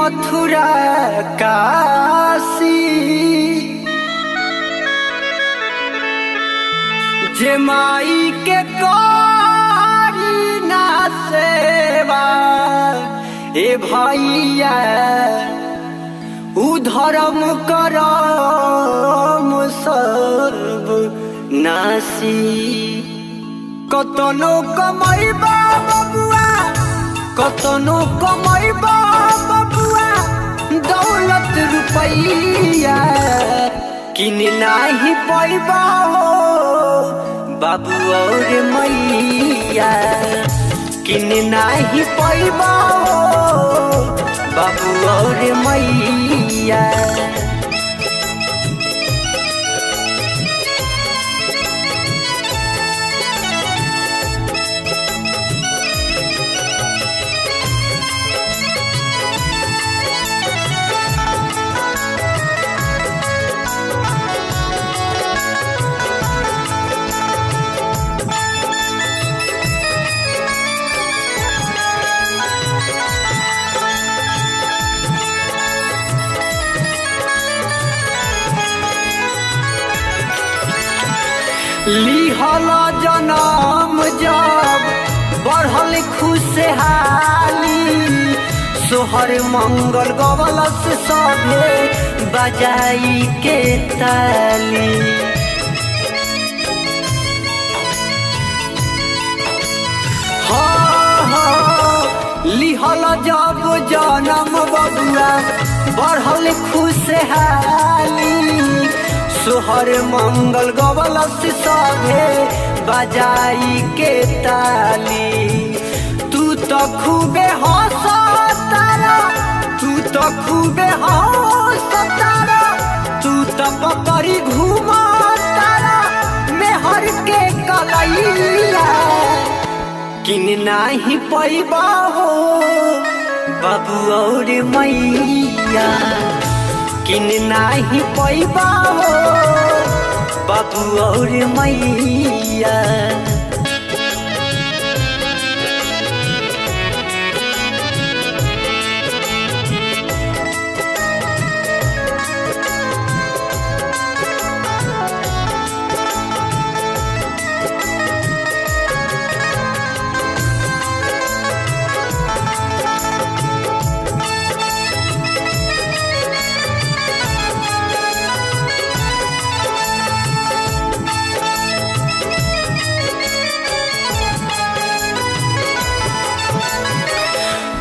मथुरा काशी जे माई के करी ना सेवा ए भैया उ धर्म करम सर्व नासी। कतनो कमैबा बबुआ कतनो कमैबा बबुआ दौलत रुपैया किन नाही पैबा हो बाबू और मैया किन नाही पैबा हो बाबू और मैया। लिहल जनम जब बढ़ल खुशहाली सोहर मंगल गवलस सभे बजाई के ताली। लिहल जब जनम बबुआ बढ़ल खुशहाली सोहर मंगल गवलस सभे बजाई के ताली। तू तो खूबे हंसतारा तू तो खूबे हंसतारा तू तो पकड़ी घूमतारा मेहर के कलैया किन नाही पैबा हो बाबू और मैया किन नाही पैबा हो बाबू और मैया।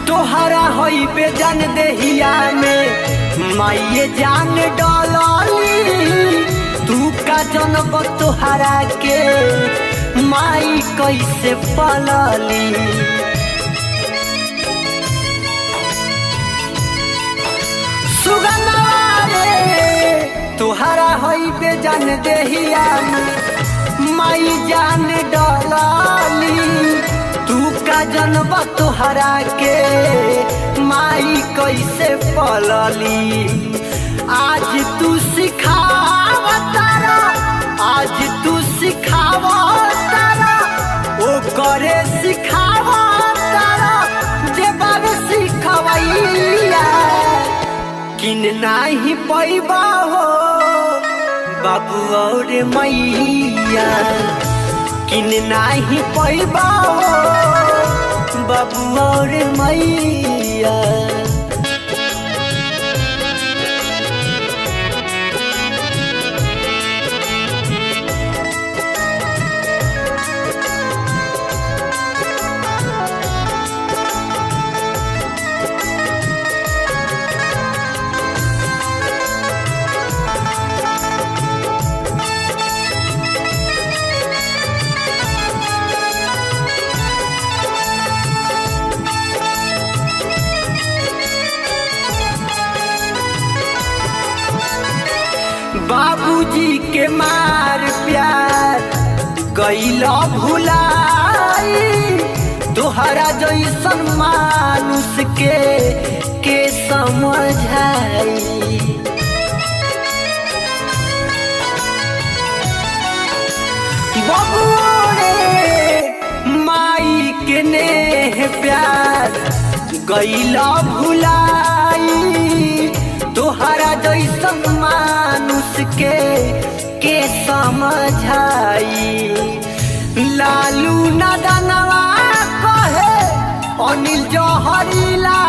तोहरा होई बेजान देहिया में माइये जान डाली तू का जनब तोहरा के माई कैसे पलली। सुगंधवा रे तोहरा होई बेजान देहिया में माई जान डाली तू का जनब तोहरा के माई कैसे पलली। आज तू सिखावतारा आज तू सिखावतारा ओ करे सिखावतारा जे बाबे सिखवैया किन नाही पैबा हो बाबू और मैया किन नाही पैबा हो बाबू और मैया। बाबूजी के मार प्यार गईला भुलाई तोहरा जैसन मानुष के समझाई। बबुआ रे माई के नेह प्यार गईला भुलाई तोहरा जैसन मानुष के समझाई। लालू नदनवा कहे, अनिल जहरीला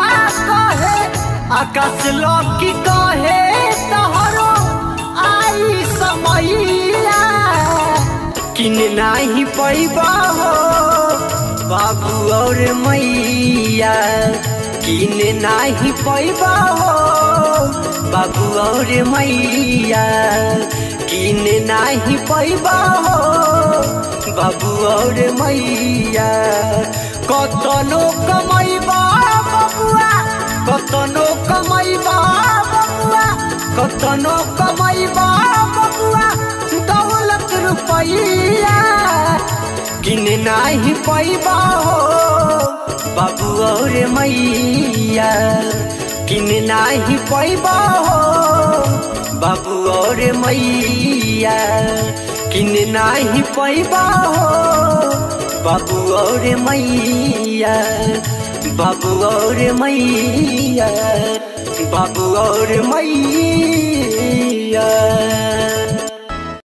कहे, आकाश लौकी कहे तोहरो आई समैया। किन नाही पैबा हो बाबू और मैया, किन नाही पैबा हो बाबू और मैया, किन नाही पैबा हो बाबू और मैया। कतनो कमैबा बबुआ, कतनो कमैबा बबुआ, कतनो कमैबा बबुआ दौलत रुपैया, किन नाही पैबा हो बाबू और मैया, किन नाही पैबा हो बाबू और मैया, किन नाही पैबा हो बाबू और मैया, बाबू और मैया, बाबू और मैया।